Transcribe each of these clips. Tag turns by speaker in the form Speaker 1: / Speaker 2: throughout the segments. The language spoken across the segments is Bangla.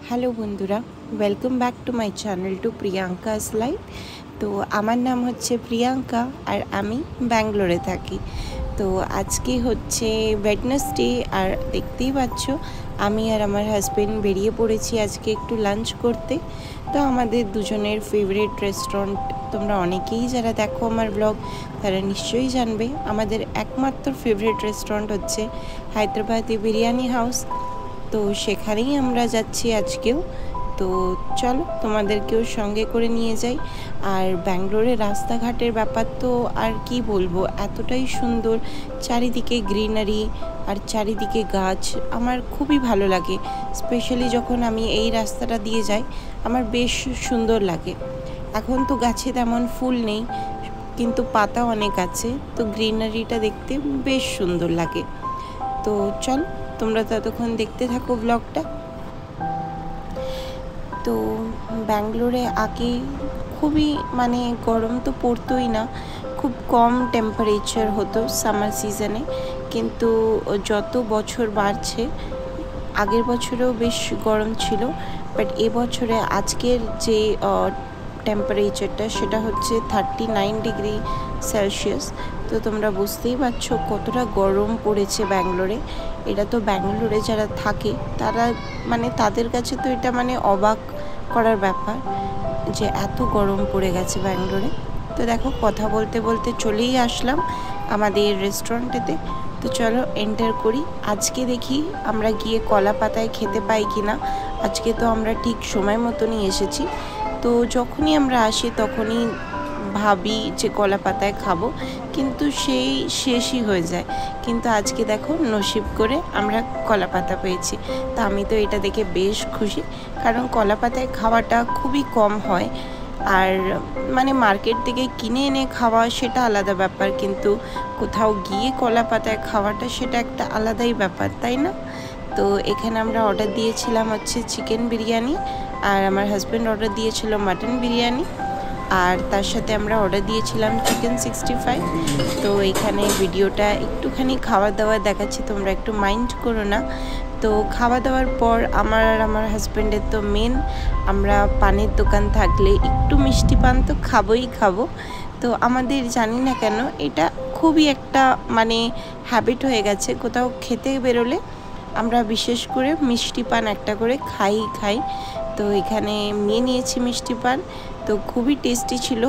Speaker 1: হ্যালো বন্ধুরা, welcome back to my channel to Priyanka's life. তো আমার নাম হচ্ছে প্রিয়াঙ্কা আর আমি ব্যাঙ্গালোরে থাকি। তো আজকে হচ্ছে ওয়েডনেসডে আর দেখতেই পাচ্ছ আমি আর আমার হাজব্যান্ড বেরিয়ে পড়েছি আজকে একটু লাঞ্চ করতে। তো আমাদের দুজনের ফেভারিট রেস্টুরেন্ট তোমরা অনেকেই যারা দেখো আমার ব্লগ তারা নিশ্চয়ই জানবে, আমাদের একমাত্র ফেভারিট রেস্টুরেন্ট হচ্ছে হায়দ্রাবাদি বিরিয়ানি হাউস। তো সেখানেই আমরা যাচ্ছি আজকেও। তো চলো তোমাদেরকেও সঙ্গে করে নিয়ে যাই। আর ব্যাঙ্গালোরের রাস্তাঘাটের ব্যাপার তো আর কি বলবো, এতটাই সুন্দর, চারিদিকে গ্রিনারি আর চারিদিকে গাছ, আমার খুবই ভালো লাগে। স্পেশালি যখন আমি এই রাস্তাটা দিয়ে যাই আমার বেশ সুন্দর লাগে। এখন তো গাছে তেমন ফুল নেই কিন্তু পাতা অনেক আছে, তো গ্রিনারিটা দেখতে বেশ সুন্দর লাগে। তো চল তোমরা ততক্ষণ দেখতে থাকো ব্লগটা। তো ব্যাঙ্গালোরে আগে খুবই গরম তো পড়তোই না, খুব কম টেম্পারেচার হতো সামার সিজনে। কিন্তু যত বছর বাড়ছে, আগের বছরেও বেশ গরম ছিল, বাট এবছরে আজকের যে টেম্পারেচারটা সেটা হচ্ছে 39 ডিগ্রি সেলসিয়াস। তো তোমরা বুঝতেই পারছো কতটা গরম পড়েছে ব্যাঙ্গালোরে। এটা তো ব্যাঙ্গালোরে যারা থাকে তারা তাদের কাছে তো এটা অবাক করার ব্যাপার যে এত গরম পড়ে গেছে ব্যাঙ্গালোরে। তো দেখো কথা বলতে বলতে চলেই আসলাম আমাদের রেস্টুরেন্টেতে। তো চলো এন্টার করি। আজকে দেখি আমরা গিয়ে কলা পাতায় খেতে পাই কিনা। আজকে তো আমরা ঠিক সময় মতনই এসেছি, তো যখনই আমরা আসি তখনই ভাবি যে কলা পাতায় খাবো, কিন্তু সেই শেষই হয়ে যায়। কিন্তু আজকে দেখো নসিব করে আমরা কলা পাতা পেয়েছি। তা আমি তো এটা দেখে বেশ খুশি, কারণ কলা পাতায় খাওয়াটা খুবই কম হয়। আর মার্কেট থেকে কিনে এনে খাওয়া সেটা আলাদা ব্যাপার, কিন্তু কোথাও গিয়ে কলা পাতায় খাওয়াটা সেটা একটা আলাদাই ব্যাপার, তাই না? তো এখানে আমরা অর্ডার দিয়েছিলাম হচ্ছে চিকেন বিরিয়ানি, আর আমার হাজব্যান্ড অর্ডার দিয়েছিল মাটন বিরিয়ানি, আর তার সাথে আমরা অর্ডার দিয়েছিলাম চিকেন 65। তো এখানে ভিডিওটা একটুখানি খাওয়া দাওয়া দেখাচ্ছি, তোমরা একটু মাইন্ড করো না। তো খাওয়া দাওয়ার পর আমার আর আমার হাজব্যান্ডের তো মেন, আমরা পানের দোকান থাকলে একটু মিষ্টি পান তো খাবো। তো আমাদের জানি না কেন এটা খুবই একটা হ্যাবিট হয়ে গেছে, কোথাও খেতে বেরোলে আমরা বিশেষ করে মিষ্টি পান একটা করে খাই। তো এখানে নিয়েছি মিষ্টি পান, তো খুবই টেস্টি ছিল।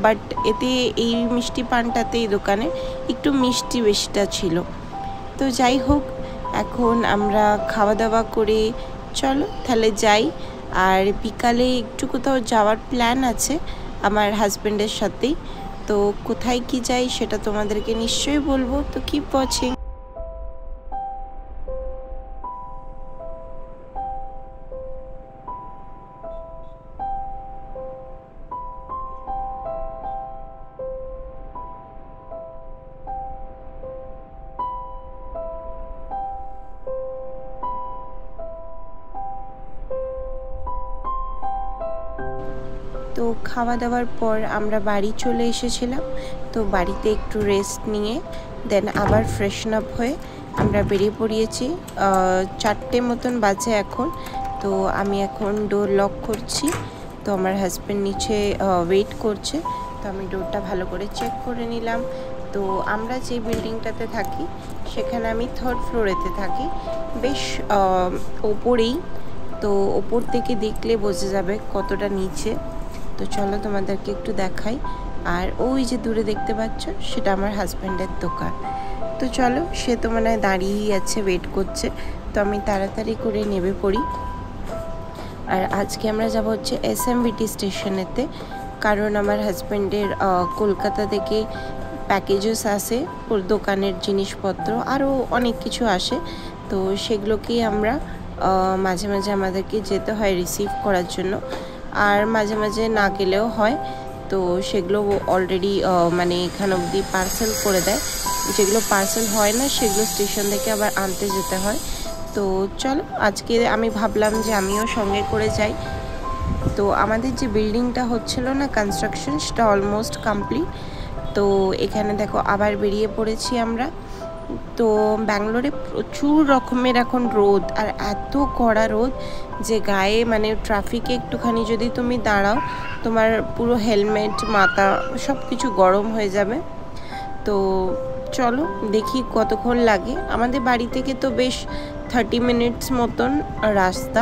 Speaker 1: বাট এতে এই মিষ্টি পানটাতে এই দোকানে একটু মিষ্টি বেশিটা ছিল। তো যাই হোক, এখন আমরা খাওয়া দাওয়া করে চলো তাহলে যাই। আর বিকালে একটু কোথাও যাওয়ার প্ল্যান আছে আমার হাজব্যান্ডের সাথেই। তো কোথায় কি যাই সেটা তোমাদেরকে নিশ্চয়ই বলবো, তো কিপ ওয়াচিং। তো খাওয়া দাওয়ার পর আমরা বাড়ি চলে এসেছিলাম। তো বাড়িতে একটু রেস্ট নিয়ে দেন আবার ফ্রেশন আপ হয়ে আমরা বেরিয়ে পড়িয়েছি। 4টে মতন বাজে এখন। তো আমি এখন ডোর লক করছি, তো আমার হাজব্যান্ড নিচে ওয়েট করছে। তো আমি ডোরটা ভালো করে চেক করে নিলাম। তো আমরা যে বিল্ডিংটাতে থাকি সেখানে আমি 3rd ফ্লোরেতে থাকি, বেশ ওপরেই। তো ওপর থেকে দেখলে বোঝা যাবে কতটা নিচে। তো চলো তোমাদেরকে একটু দেখাই। আর ওই যে দূরে দেখতে পাচ্ছ সেটা আমার হাজব্যান্ডের দোকান। তো চলো, সে তো দাঁড়িয়েই আছে, ওয়েট করছে। তো আমি তাড়াতাড়ি করে নেমে পড়ি। আর আজকে আমরা যাব হচ্ছে SMVT স্টেশনেতে, কারণ আমার হাজব্যান্ডের কলকাতা থেকে প্যাকেজেস আসে, ওর দোকানের জিনিসপত্র আরও অনেক কিছু আসে। তো সেগুলোকেই আমরা মাঝে মাঝে আমাদেরকে যেতে হয় রিসিভ করার জন্য, আর মাঝে মাঝে না গেলেও হয়। তো সেগুলো অলরেডি এখানে অবধি পার্সেল করে দেয়, যেগুলো পার্সেল হয় না সেগুলো স্টেশন থেকে আবার আনতে যেতে হয়। তো চলো আজকে আমি ভাবলাম যে আমিও সঙ্গে করে যাই। তো আমাদের যে বিল্ডিংটা হচ্ছিল না কনস্ট্রাকশন, সেটা অলমোস্ট কমপ্লিট। তো এখানে দেখো আবার বেরিয়ে পড়েছি আমরা। তো ব্যাঙ্গালোরে প্রচুর রকমের এখন রোদ, আর এত কড়া রোদ যে গায়ে মানে ট্রাফিকে একটুখানি যদি তুমি দাঁড়াও তোমার পুরো হেলমেট মাথা সব কিছু গরম হয়ে যাবে। তো চলো দেখি কতক্ষণ লাগে। আমাদের বাড়ি থেকে তো বেশ 30 মিনিটস মতন রাস্তা।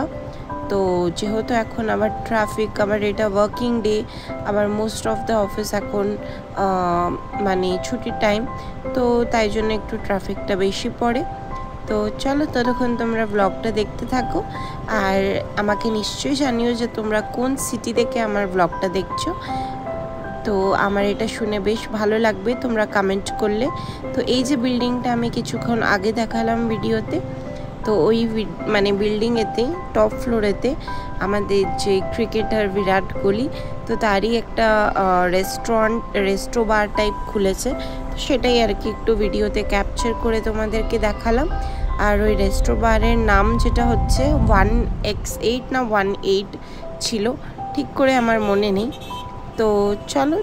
Speaker 1: তো যেহেতু এখন আবার ট্রাফিক, আবার এটা ওয়ার্কিং ডে, আবার মোস্ট অফ দ্য অফিস এখন মানে ছুটির টাইম, তো তাই জন্য একটু ট্রাফিকটা বেশি পড়ে। তো চলো ততক্ষণ তোমরা ব্লগটা দেখতে থাকো, আর আমাকে নিশ্চয়ই জানিও যে তোমরা কোন সিটি থেকে আমার ব্লগটা দেখছো। তো আমার এটা শুনে বেশ ভালো লাগবে তোমরা কমেন্ট করলে। তো এই যে বিল্ডিংটা আমি কিছুক্ষণ আগে দেখালাম ভিডিওতে, তো ওই মানে বিল্ডিংয়েতে টপ ফ্লোরেতে আমাদের যে ক্রিকেটার বিরাট কোহলি, তো তারই একটা রেস্টো বার টাইপ খুলেছে। তো সেটাই আর কি একটু ভিডিওতে ক্যাপচার করে তোমাদেরকে দেখালাম। আর ওই রেস্টো বারের নাম যেটা হচ্ছে 1X8 না 18 ছিল, ঠিক করে আমার মনে নেই। তো চলো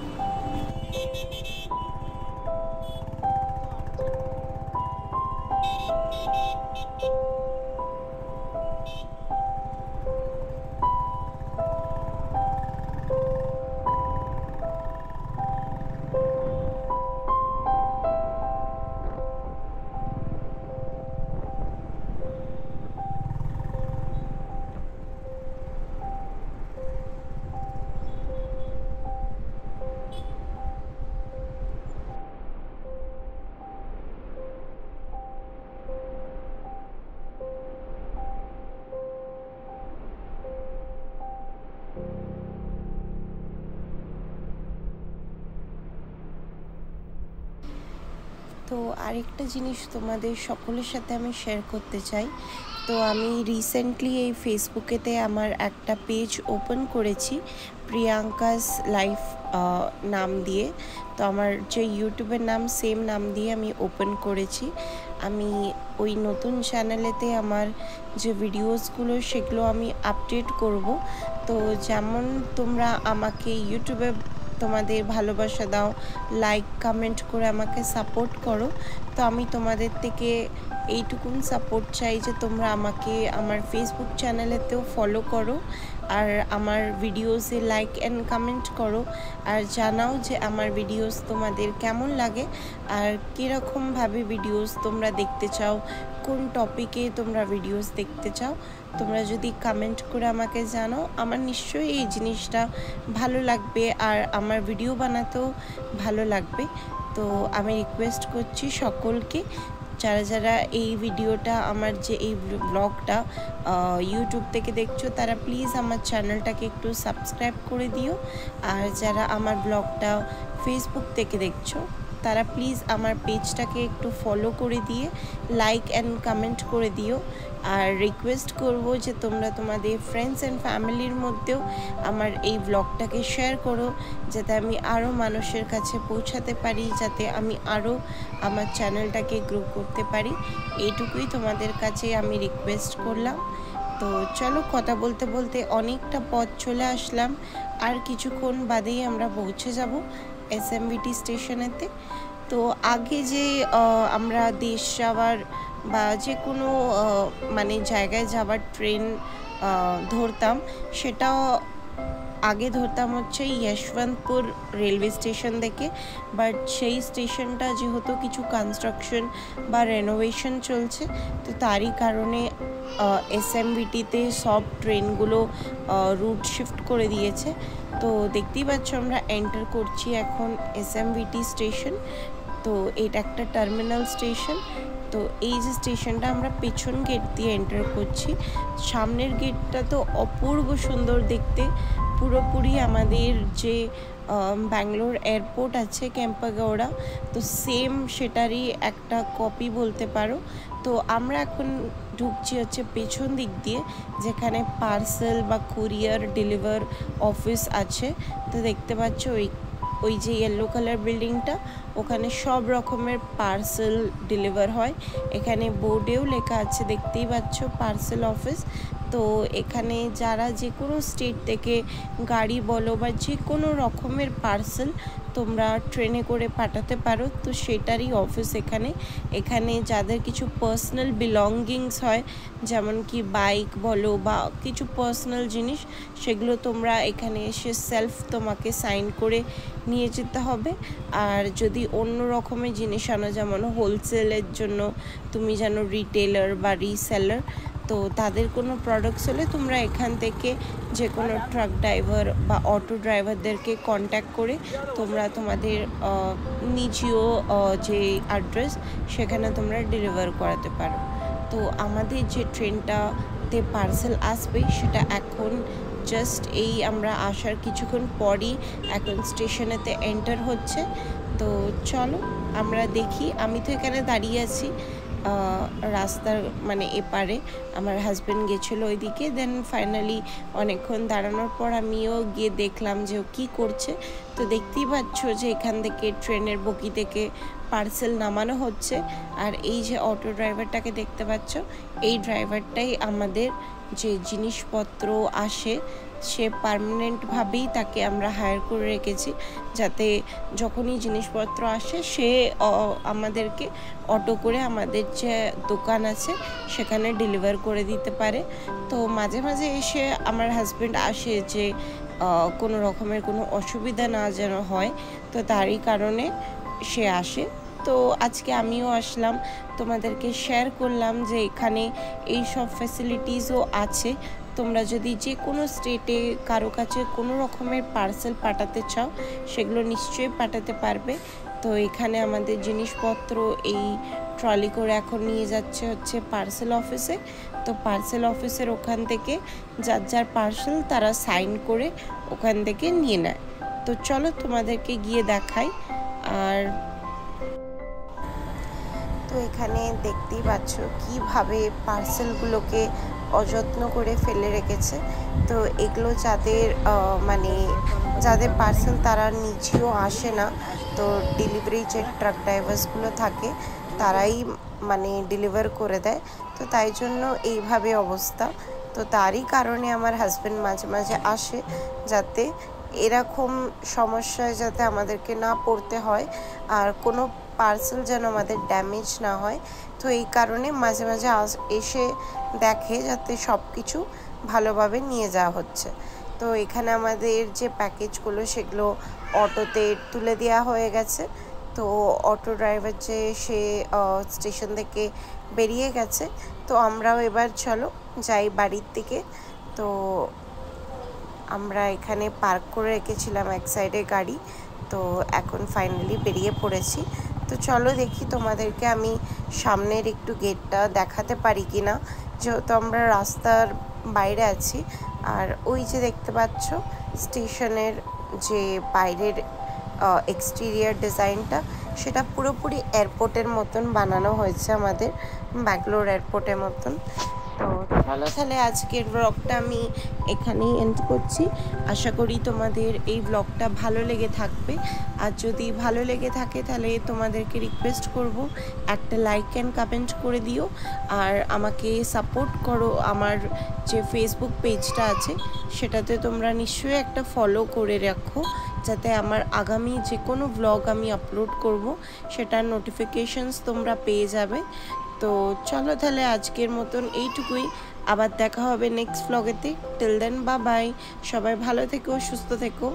Speaker 1: তো আরেকটা জিনিস তোমাদের সকলের সাথে আমি শেয়ার করতে চাই। তো আমি রিসেন্টলি এই ফেসবুকেতে আমার একটা পেজ ওপেন করেছি, প্রিয়াঙ্কাস লাইফ নাম দিয়ে। তো আমার যে ইউটিউবের নাম সেম নাম দিয়ে আমি ওপেন করেছি। আমি ওই নতুন চ্যানেলেতে আমার যে ভিডিওসগুলো সেগুলো আমি আপডেট করব। তো যেমন তোমরা আমাকে ইউটিউবে তোমাদের ভালোবাসা দাও, লাইক কমেন্ট করে আমাকে সাপোর্ট করো, তো আমি তোমাদের থেকে এইটুকুন সাপোর্ট চাই যে তোমরা আমাকে আমার ফেসবুক চ্যানেলেতেও ফলো করো, আর আমার ভিডিওসে লাইক অ্যান্ড কমেন্ট করো, আর জানাও যে আমার ভিডিওস তোমাদের কেমন লাগে, আর কীরকমভাবে ভিডিওস তোমরা দেখতে চাও, কোন টপিকে তোমরা ভিডিওস দেখতে চাও। তোমরা যদি কমেন্ট করে আমাকে জানাও, আমার নিশ্চয়ই এই জিনিসটা ভালো লাগবে আর আমার ভিডিও বানাতেও ভালো লাগবে। তো আমি রিকোয়েস্ট করছি সকলকে, যারা যারা এই ভিডিওটা আমার যে এই ব্লগটা ইউটিউব থেকে দেখছো, তারা প্লিজ আমার চ্যানেলটাকে একটু সাবস্ক্রাইব করে দিও। আর যারা আমার ব্লগটা ফেসবুক থেকে দেখছো, তারা প্লিজ আমার পেজটাকে একটু ফলো করে দিয়ে লাইক অ্যান্ড কমেন্ট করে দিও। আর রিকোয়েস্ট করব যে তোমরা তোমাদের ফ্রেন্ডস অ্যান্ড ফ্যামিলির মধ্যেও আমার এই ব্লগটাকে শেয়ার করো, যাতে আমি আরও মানুষের কাছে পৌঁছাতে পারি, যাতে আমি আরও আমার চ্যানেলটাকে গ্রো করতে পারি। এইটুকুই তোমাদের কাছে আমি রিকোয়েস্ট করলাম। তো চলো, কথা বলতে বলতে অনেকটা পথ চলে আসলাম, আর কিছুক্ষণ বাদেই আমরা পৌঁছে যাব এসএমবিটি স্টেশনেতে। তো আগে যে আমরা দেশ যাওয়ার বা যে কোনো মানে জায়গায় যাওয়ার ট্রেন ধরতাম, সেটাও আগে ধরতাম হচ্ছে যশবন্তপুর রেলওয়ে স্টেশন থেকে। বাট সেই স্টেশনটা যেহেতু কিছু কনস্ট্রাকশন বা রেনোভেশন চলছে, তো তারই কারণে এসএমবিটিতে সব ট্রেনগুলো রুট শিফট করে দিয়েছে। তো দেখতেই পাচ্ছ আমরা এন্টার করছি এখন এসএমবিটি স্টেশন। তো এটা একটা টার্মিনাল স্টেশন। তো এই যে স্টেশনটা আমরা পেছন গেট দিয়ে এন্টার করছি। সামনের গেটটা তো অপূর্ব সুন্দর দেখতে, পুরোপুরি আমাদের যে ব্যাঙ্গালোর এয়ারপোর্ট আছে কেম্পাগৌড়া, তো সেম সেটারই একটা কপি বলতে পারো। তো আমরা এখন ঢুকছি হচ্ছে পেছন দিক দিয়ে, যেখানে পার্সেল বা কুরিয়ার ডেলিভার অফিস আছে। তো দেখতে পাচ্ছ ওই যে ইয়েলো কালার বিল্ডিংটা, ওখানে সব রকমের পার্সেল ডেলিভার হয়। এখানে বোর্ডেও লেখা আছে, দেখতেই পাচ্ছ, পার্সেল অফিস। তো এখানে যারা যে কোনো স্টেট থেকে গাড়ি বলো বা যে কোনো রকমের পার্সেল, তো তোমরা ট্রেনে করে পাঠাতে পারো। তো সেটারই অফিস এখানে যাদের কিছু পার্সোনাল বিলঙ্গিংস হয়, যেমন কি বাইক বলো বা কিছু পার্সোনাল জিনিস, সেগুলো তোমরা এখানে এসে সেলফ তোমাকে সাইন করে নিয়ে যেতে হবে। আর যদি অন্য রকমের জিনিস আনো, যেমন হোলসেলের জন্য তুমি জানো রিটেলার বা রিসেলার, তো তাদের কোনো প্রোডাক্টস হলে তোমরা এখান থেকে যে কোনো ট্রাক ড্রাইভার বা অটো ড্রাইভারদেরকে কন্ট্যাক্ট করে তোমরা তোমাদের নিজেও যে অ্যাড্রেস সেখানে তোমরা ডেলিভার করাতে পারো। তো আমাদের যে ট্রেনটাতে পার্সেল আসবে সেটা এখন জাস্ট এই আমরা আসার কিছুক্ষণ পরই এখন স্টেশনেতে এন্টার হচ্ছে। তো চলো আমরা দেখি। আমি তো এখানে দাঁড়িয়ে আছি রাস্তার মানে এপারে, আমার হাজব্যান্ড গেছিলো ওইদিকে। দেন ফাইনালি অনেকক্ষণ দাঁড়ানোর পর আমিও গিয়ে দেখলাম যে ও কী করছে। তো দেখতেই পাচ্ছ যে এখান থেকে ট্রেনের বগি থেকে পার্সেল নামানো হচ্ছে। আর এই যে অটো ড্রাইভারটাকে দেখতে পাচ্ছ, এই ড্রাইভারটাই আমাদের যে জিনিসপত্র আসে সে পার্মানেন্টভাবেই তাকে আমরা হায়ার করে রেখেছি, যাতে যখনই জিনিসপত্র আসে সে আমাদেরকে অটো করে আমাদের যে দোকান আছে সেখানে ডেলিভার করে দিতে পারে। তো মাঝে মাঝে এসে আমার হাজব্যান্ড আসে যে কোনো রকমের কোনো অসুবিধা না যেন হয়, তো তারই কারণে সে আসে। তো আজকে আমিও আসলাম, তোমাদেরকে শেয়ার করলাম যে এখানে এই সব ফ্যাসিলিটিসও আছে। তোমরা যদি যে কোনো স্টেটে কারো কাছে কোনো রকমের পার্সেল পাঠাতে চাও সেগুলো নিশ্চয়ই পাঠাতে পারবে। তো এখানে আমাদের জিনিসপত্র এই ট্রলি করে এখন নিয়ে যাচ্ছে হচ্ছে পার্সেল অফিসে। তো পার্সেল অফিসের ওখান থেকে যার যার পার্সেল তারা সাইন করে ওখান থেকে নিয়ে নেয়। তো চলো তোমাদেরকে গিয়ে দেখাই। আর তো এখানে দেখতেই পাচ্ছ কীভাবে পার্সেলগুলোকে অযত্ন করে ফেলে রেখেছে। তো এগুলো মানে যাদের পার্সেল তারা নিজেও আসে না, তো ডেলিভারি যে ট্রাক ড্রাইভার্সগুলো থাকে তারাই মানে ডেলিভার করে দেয়। তো তাই জন্য এইভাবে অবস্থা। তো তারই কারণে আমার হাজব্যান্ড মাঝে মাঝে আসে, যাতে এরকম সমস্যায় যাতে আমাদেরকে না পড়তে হয়, আর কোনো পার্সেল যেন আমাদের ড্যামেজ না হয়। তো এই কারণে মাঝে মাঝে এসে দেখে যাতে সব কিছু ভালোভাবে নিয়ে যাওয়া হচ্ছে। তো এখানে আমাদের যে প্যাকেজগুলো সেগুলো অটোতে তুলে দেওয়া হয়ে গেছে। তো অটো ড্রাইভার যে সে স্টেশন থেকে বেরিয়ে গেছে। তো আমরাও এবার চলো যাই বাড়ির দিকে। তো আমরা এখানে পার্ক করে রেখেছিলাম এক সাইডে গাড়ি, তো এখন ফাইনালি বেরিয়ে পড়েছি। তো চলো দেখি তোমাদেরকে আমি সামনের একটু গেটটা দেখাতে পারি কি না, যেহেতু আমরা রাস্তার বাইরে আছি। আর ওই যে দেখতে পাচ্ছ স্টেশনের যে বাইরের এক্সটেরিয়ার ডিজাইনটা, সেটা পুরোপুরি এয়ারপোর্টের মতন বানানো হয়েছে, আমাদের ব্যাঙ্গালোর এয়ারপোর্টের মতন। তো চলো তাহলে আজকের ব্লগটা আমি এখানেই এন্ড করছি। আশা করি তোমাদের এই ব্লগটা ভালো লেগে থাকবে। আর যদি ভালো লেগে থাকে তাহলে তোমাদেরকে রিকোয়েস্ট করব একটা লাইক অ্যান্ড কমেন্ট করে দিও। আর আমাকে সাপোর্ট করো, আমার যে ফেসবুক পেজটা আছে সেটাতে তোমরা নিশ্চয়ই একটা ফলো করে রাখো, যাতে আমার আগামী যে কোনো ব্লগ আমি আপলোড করব সেটার নোটিফিকেশনস তোমরা পেয়ে যাবে। তো চলো তাহলে আজকের মতন এইটুকুই, আবার দেখা হবে নেক্সট ব্লগেতে। টিল দেন বাই বাই, সবাই ভালো থেকো, সুস্থ থেকো।